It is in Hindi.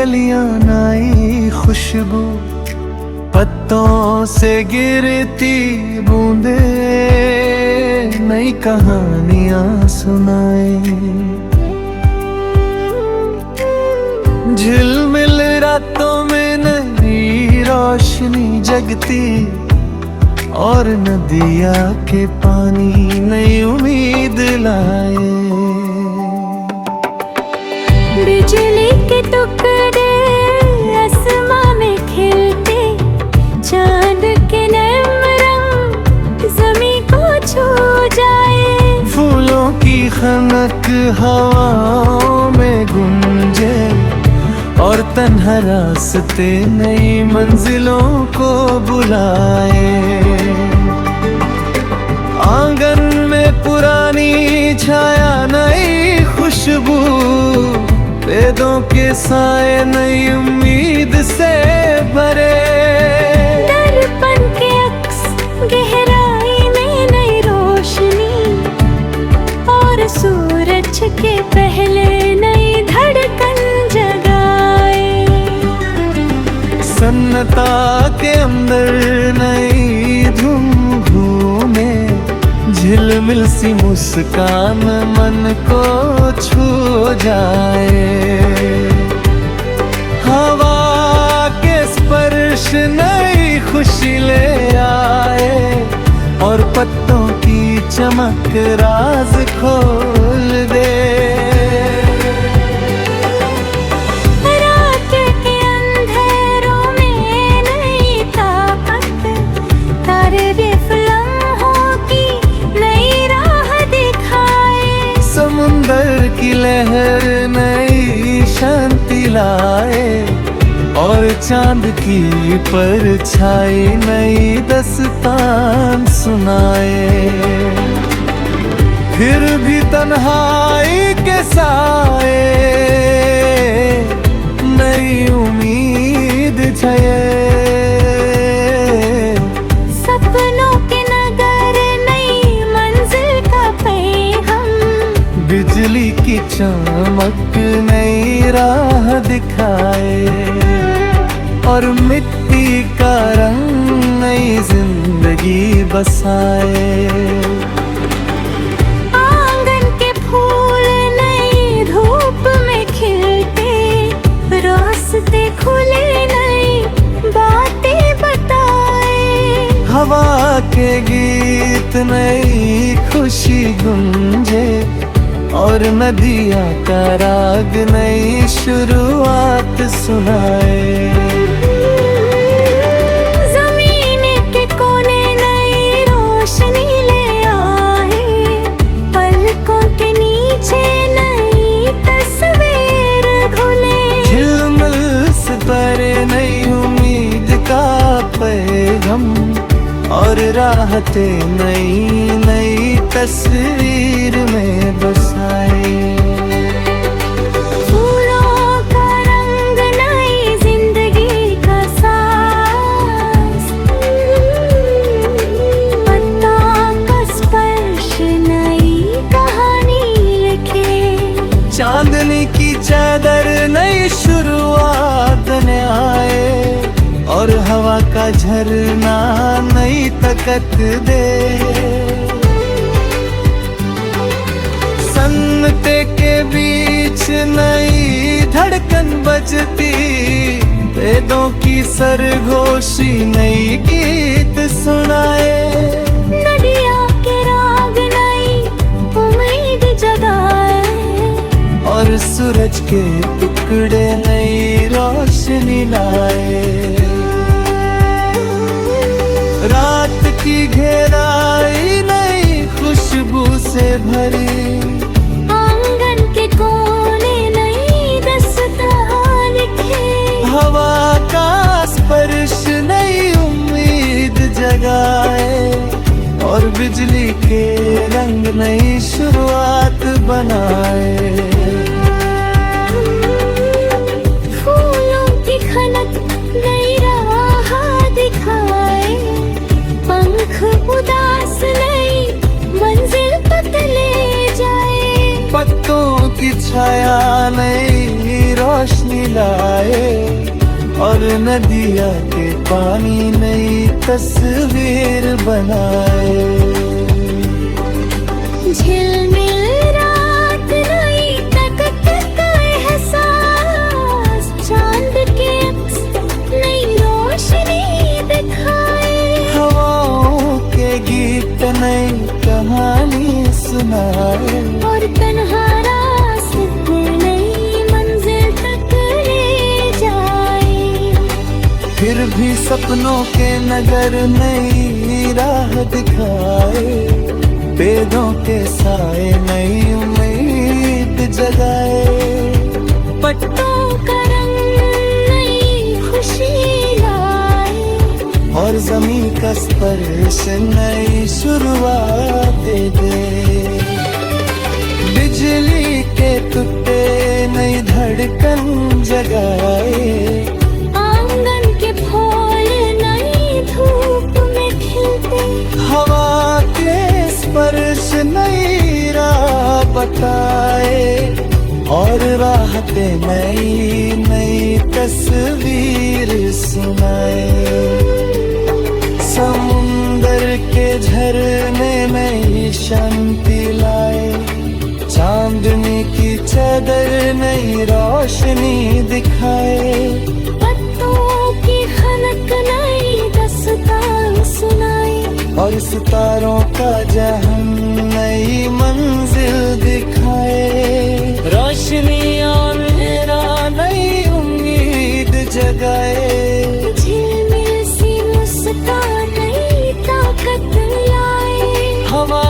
कलियां नई खुशबू, पत्तों से गिरती बूंदे नई कहानियां सुनाए। झिलमिल रातों में नई रोशनी जगती और नदिया के पानी नई उम्मीद लाए। बिजली के टुकड़े आसमां में खिलते, चांद के नर्म रंग जमीन को छू जाए। फूलों की खनक हवाओं में गूंजे और तन्हा रास्ते नई मंजिलों को बुलाए। आंगन में पुरानी छाया नई खुशबू, वेदों के साए नई उम्मीद से भरे। दर्पण के अक्स गहराई में नई रोशनी और सूरज के पहले नई धड़कन जगाए। सन्नता के अंदर नई धूम घूमे, झिलमिल सी मुस्कान मन को छू जाए। हवा के स्पर्श नई खुशी ले आए और पत्तों की चमक राज खोल दे। रात के अंधेरों में नई ताकत, तारे लम्हों की नई राह दिखाए। समुंदर की लहर नई शांति लाए और चांद की परछाई नई दास्तान सुनाए। फिर भी तन्हाई के साए नई उम्मीद छाए। सपनों के नगर नई मंजिल का पैगाम, बिजली की चमक नई राह दिखाए और मिट्टी का रंग नई जिंदगी बसाए। आंगन के फूल नई धूप में खिलते, रास्ते खुले नई बातें बताए। हवा के गीत नई खुशी गूंजे और नदिया का राग नई शुरुआत सुनाए। जमीन के कोने नई रोशनी ले आए, पलकों के नीचे नई तस्वीर घुले। झिलमिल से परे नई उम्मीद का पैगाम और राहतें नई नई तस्वीर में बसाए। फूलों का रंग नई जिंदगी का सांस, पत्तों का स्पर्श नई कहानी लिखे। चांदनी की चादर नई शुरुआत ने आए और हवा का झरना नई ताकत दे। सन्नते के बीच नई धड़कन बजती, वेदों की सरगोशी नई गीत सुनाए। नदिया के राग नई उम्मीद जगाए और सूरज के टुकड़े नई रोशनी लाए। रात की घेराई नई खुशबू से भरी, आंगन के कोने नई दास्तान लिखे। हवा का स्पर्श नई उम्मीद जगाए और बिजली के रंग नई शुरुआत बनाए। फूलों की खनक नई राह दिखाए, पंख उदास नई मंजिल तक ले जाए। पत्तों की छाया नई रोशनी पिलाए और नदिया के पानी नई तस्वीर बनाए। झिलमिल रात नई तकत का एहसास, चांद के अक्स नई रोशनी दिखाए। हवाओं के गीत नई कहानी सुनाए और तन्हा रास्ते नई मंजिल तक ले जाए। फिर भी सपनों के नगर नई राह दिखाए, पेड़ों के साए नई उम्मीद जगाए। पत्तों का रंग नई खुशी लाए और जमीन का स्पर्श नई शुरुआत दे। बिजली के टुकड़े नई धड़कन जगाए, आंगन के फूल नई धूप में खिलते। हवा के स्पर्श नई राह बताए और राहतें नई नई तस्वीर सुनाए। समुंदर के झरने नई शांति लाए, चांदनी की चादर नई रोशनी दिखाए। पत्तों की खनक नई दास्तान सुनाए और सितारों का जहां नई मंजिल दिखाए। रोशनी और अंधेरा नई उम्मीद जगाए। झिलमिल सी मुस्कान नई ताकत लाए। हवा